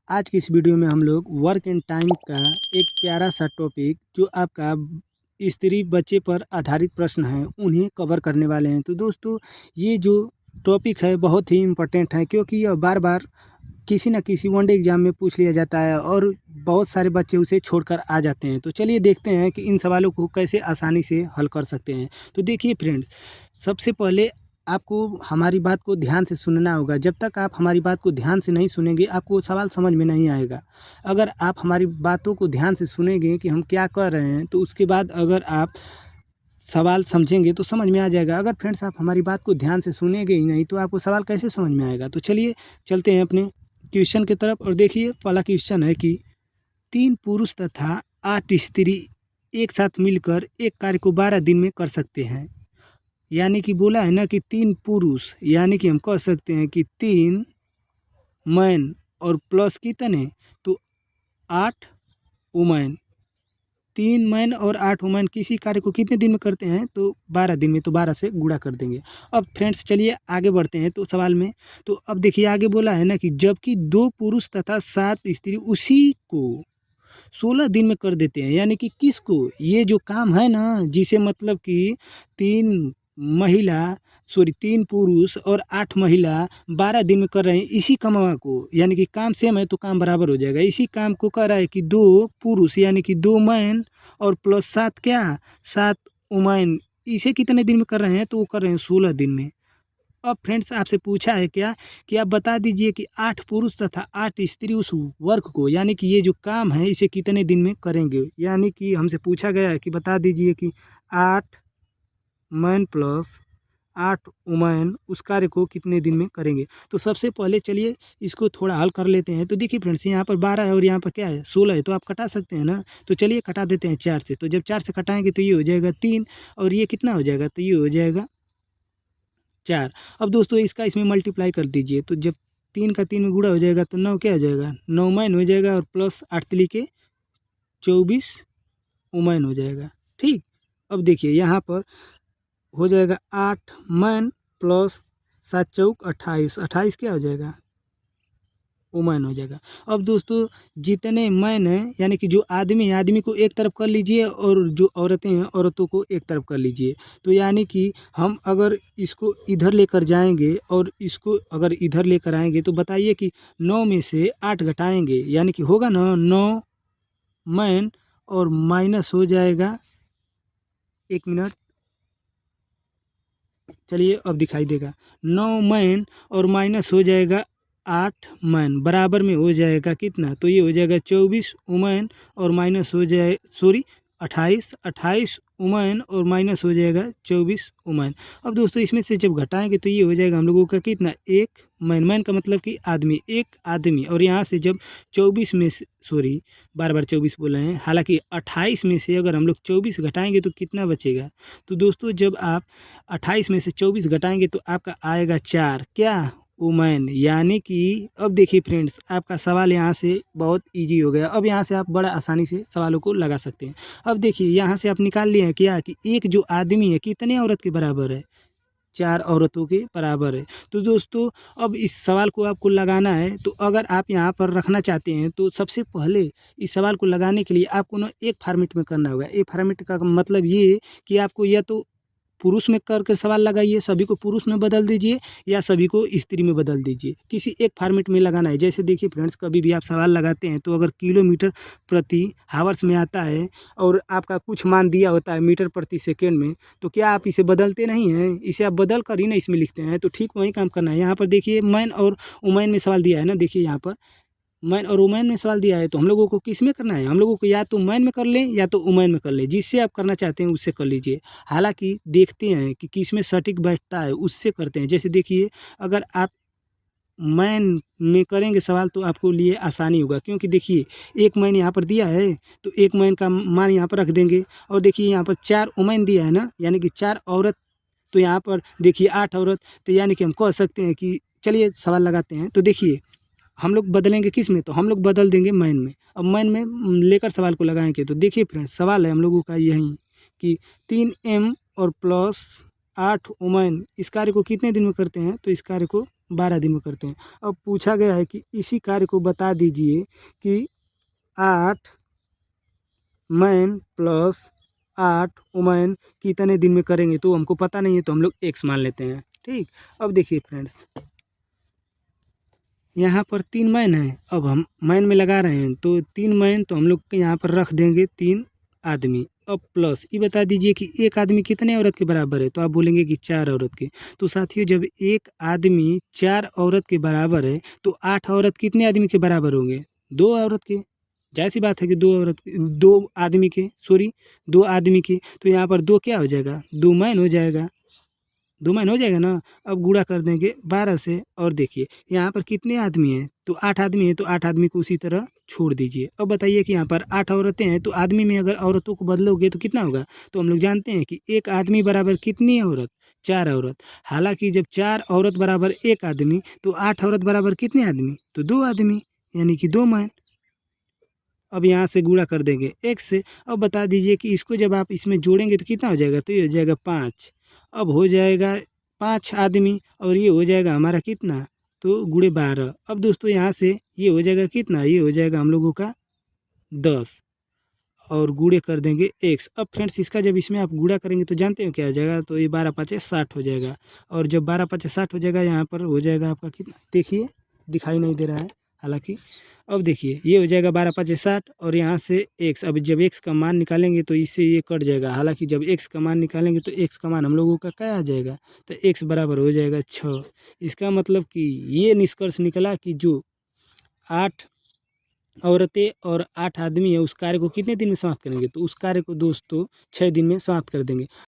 आज की इस वीडियो में हम लोग वर्क एंड टाइम का एक प्यारा सा टॉपिक जो आपका स्त्री बच्चे पर आधारित प्रश्न है उन्हें कवर करने वाले हैं। तो दोस्तों ये जो टॉपिक है बहुत ही इम्पोर्टेंट है क्योंकि यह बार बार किसी न किसी वनडे एग्जाम में पूछ लिया जाता है और बहुत सारे बच्चे उसे छोड़कर आ जाते हैं। तो चलिए देखते हैं कि इन सवालों को कैसे आसानी से हल कर सकते हैं। तो देखिए फ्रेंड्स, सबसे पहले आपको हमारी बात को ध्यान से सुनना होगा। जब तक आप हमारी बात को ध्यान से नहीं सुनेंगे आपको सवाल समझ में नहीं आएगा। अगर आप हमारी बातों को ध्यान से सुनेंगे कि हम क्या कर रहे हैं तो उसके बाद अगर आप सवाल समझेंगे तो समझ में आ जाएगा। अगर फ्रेंड्स आप हमारी बात को ध्यान से सुनेंगे ही नहीं तो आपको सवाल कैसे समझ में आएगा। तो चलिए चलते हैं अपने क्वेश्चन की तरफ। और देखिए पहला क्वेश्चन है कि 3 पुरुष तथा 8 स्त्री एक साथ मिलकर एक कार्य को 12 दिन में कर सकते हैं। यानी कि बोला है ना कि 3 पुरुष, यानी कि हम कह सकते हैं कि 3 मैन और प्लस कितने तो 8 वुमेन। 3 मैन और 8 वुमेन किसी कार्य को कितने दिन में करते हैं तो 12 दिन में। तो 12 से गुणा कर देंगे। अब फ्रेंड्स चलिए आगे बढ़ते हैं तो सवाल में। तो अब देखिए आगे बोला है ना कि जबकि 2 पुरुष तथा 7 स्त्री उसी को 16 दिन में कर देते हैं। यानी कि किसको, ये जो काम है ना जिसे मतलब कि 3 महिला 3 पुरुष और 8 महिला 12 दिन में कर रहे हैं इसी कमवा को, यानी कि काम सेम है तो काम बराबर हो जाएगा। इसी काम को कर रहा है कि 2 पुरुष यानी कि 2 मैन और प्लस 7 क्या 7 वुमेन, इसे कितने दिन में कर रहे हैं तो वो कर रहे हैं 16 दिन में। अब फ्रेंड्स आपसे पूछा है क्या कि आप बता दीजिए कि 8 पुरुष तथा 8 स्त्री उस वर्क को, यानी कि ये जो काम है इसे कितने दिन में करेंगे। यानी कि हमसे पूछा गया है कि बता दीजिए कि 8 मैन प्लस 8 वुमेन उस कार्य को कितने दिन में करेंगे। तो सबसे पहले चलिए इसको थोड़ा हल कर लेते हैं। तो देखिए फ्रेंड्स यहाँ पर 12 है और यहाँ पर क्या है 16 है, तो आप कटा सकते हैं ना। तो चलिए कटा देते हैं 4 से। तो जब 4 से कटाएंगे तो ये हो जाएगा 3 और ये कितना हो जाएगा तो ये हो जाएगा 4। अब दोस्तों इसका इसमें मल्टीप्लाई कर दीजिए। तो जब 3 का 3 में गुणा हो जाएगा तो 9 क्या हो जाएगा 9 मैन हो जाएगा और प्लस 8 तिली के 24 वुमेन हो जाएगा। ठीक, अब देखिए यहाँ पर हो जाएगा 8 मैन प्लस 7 चौक 28, 28 क्या हो जाएगा वुमेन हो जाएगा। अब दोस्तों जितने मैन हैं यानी कि जो आदमी है आदमी को एक तरफ कर लीजिए और जो औरतें हैं औरतों को एक तरफ कर लीजिए। तो यानी कि हम अगर इसको इधर लेकर जाएंगे और इसको अगर इधर लेकर आएंगे तो बताइए कि 9 में से 8 घटाएंगे यानी कि होगा ना 9 मैन और माइनस हो जाएगा 1 मिनट, चलिए अब दिखाई देगा 9 मैन और माइनस हो जाएगा 8 मैन बराबर में हो जाएगा कितना तो ये हो जाएगा 24 वुमेन और माइनस हो जाए 28 वुमेन और माइनस हो जाएगा 24 वुमेन। अब दोस्तों इसमें से जब घटाएंगे तो ये हो जाएगा हम लोगों का कितना 1 मैन, मैन का मतलब कि आदमी, एक आदमी। और यहाँ से जब 24 में से बार बार 24 बोले हैं, हालांकि 28 में से अगर हम लोग 24 घटाएंगे तो कितना बचेगा। तो दोस्तों जब आप 28 में से 24 घटाएंगे तो आपका आएगा 4 क्या वुमेन। यानी कि अब देखिए फ्रेंड्स आपका सवाल यहाँ से बहुत इजी हो गया। अब यहाँ से आप बड़ा आसानी से सवालों को लगा सकते हैं। अब देखिए यहाँ से आप निकाल लिए हैं क्या कि एक जो आदमी है कितने औरत के बराबर है 4 औरतों के बराबर है। तो दोस्तों अब इस सवाल को आपको लगाना है। तो अगर आप यहाँ पर रखना चाहते हैं तो सबसे पहले इस सवाल को लगाने के लिए आपको ना एक फॉर्मेट में करना होगा। एक फॉर्मेट का मतलब ये कि आपको या तो पुरुष में करके सवाल लगाइए, सभी को पुरुष में बदल दीजिए या सभी को स्त्री में बदल दीजिए, किसी एक फॉर्मेट में लगाना है। जैसे देखिए फ्रेंड्स कभी भी आप सवाल लगाते हैं तो अगर किलोमीटर प्रति हावर्स में आता है और आपका कुछ मान दिया होता है मीटर प्रति सेकेंड में, तो क्या आप इसे बदलते नहीं हैं, इसे आप बदल कर ही ना इसमें लिखते हैं। तो ठीक वही काम करना है। यहाँ पर देखिए मैन और वुमेन में सवाल दिया है ना, देखिए यहाँ पर मैन और वुमेन में सवाल दिया है तो हम लोगों को किस में करना है, हम लोगों को या तो मैन में कर लें या तो वुमेन में कर लें, जिससे आप करना चाहते हैं उससे कर लीजिए। हालांकि देखते हैं कि किस में सटीक बैठता है उससे करते हैं। जैसे देखिए अगर आप मैन में करेंगे सवाल तो आपको लिए आसानी होगा, क्योंकि देखिए एक मैन यहाँ पर दिया है तो एक मैन का मान यहाँ पर रख देंगे। और देखिए यहाँ पर 4 वुमेन दिया है ना, यानी कि 4 औरत, तो यहाँ पर देखिए 8 औरत, तो यानी कि हम कह सकते हैं कि चलिए सवाल लगाते हैं। तो देखिए हम लोग बदलेंगे किस में, तो हम लोग बदल देंगे मैन में। अब मैन में लेकर सवाल को लगाएंगे तो देखिए फ्रेंड्स सवाल है हम लोगों का यही कि 3 M और प्लस 8 वुमेन इस कार्य को कितने दिन में करते हैं। तो इस कार्य को 12 दिन में करते हैं। अब पूछा गया है कि इसी कार्य को बता दीजिए कि 8 मैन प्लस 8 वुमेन कितने दिन में करेंगे। तो हमको पता नहीं है तो हम लोग x मान लेते हैं। ठीक, अब देखिए फ्रेंड्स, यहाँ पर 3 मैन है, अब हम मैन में लगा रहे हैं तो 3 मैन तो हम लोग यहाँ पर रख देंगे 3 आदमी। अब प्लस ये बता दीजिए कि एक आदमी कितने औरत के बराबर है। तो आप बोलेंगे कि 4 औरत के। तो साथियों, जब एक आदमी 4 औरत के बराबर है तो 8 औरत कितने आदमी के बराबर होंगे? 2 औरत के। जाहिर सी बात है कि 2 आदमी के, सॉरी 2 आदमी के। तो यहाँ पर 2 क्या हो जाएगा? 2 मैन हो जाएगा। 2 मैन हो जाएगा ना। अब गुणा कर देंगे 12 से। और देखिए यहाँ पर कितने आदमी हैं? तो 8 आदमी हैं, तो 8 आदमी को उसी तरह छोड़ दीजिए। अब बताइए कि यहाँ पर 8 औरतें हैं, तो आदमी में अगर औरतों को बदलोगे तो कितना होगा? तो हम लोग जानते हैं कि एक आदमी बराबर कितनी औरत? 4 औरत। हालांकि जब 4 औरत बराबर एक आदमी तो 8 औरत बराबर कितने आदमी? तो 2 आदमी, यानी कि 2 मैन। अब यहाँ से गुणा कर देंगे x से। अब बता दीजिए कि इसको जब आप इसमें जोड़ेंगे तो कितना हो जाएगा? तो ये हो जाएगा 5। अब हो जाएगा 5 आदमी और ये हो जाएगा हमारा कितना? तो गुणे 12। अब दोस्तों यहाँ से ये हो जाएगा कितना? ये हो जाएगा हम लोगों का 10 और गुणे कर देंगे x। अब फ्रेंड्स, इसका जब इसमें आप गुणा करेंगे तो जानते हो क्या हो जाएगा? तो ये 12 पाँचे 60 हो जाएगा। और जब 12 पाँचे 60 हो जाएगा, यहाँ पर हो जाएगा आपका कितना? देखिए दिखाई नहीं दे रहा है हालांकि। अब देखिए ये हो जाएगा 12 पाँचे 60 और यहाँ से x। अब जब x का मान निकालेंगे तो इससे ये कट जाएगा। हालांकि जब x का मान निकालेंगे तो x का मान हम लोगों का क्या आ जाएगा? तो x बराबर हो जाएगा 6। इसका मतलब कि ये निष्कर्ष निकला कि जो 8 औरतें और 8 आदमी है उस कार्य को कितने दिन में समाप्त करेंगे? तो उस कार्य को दोस्तों 6 दिन में समाप्त कर देंगे।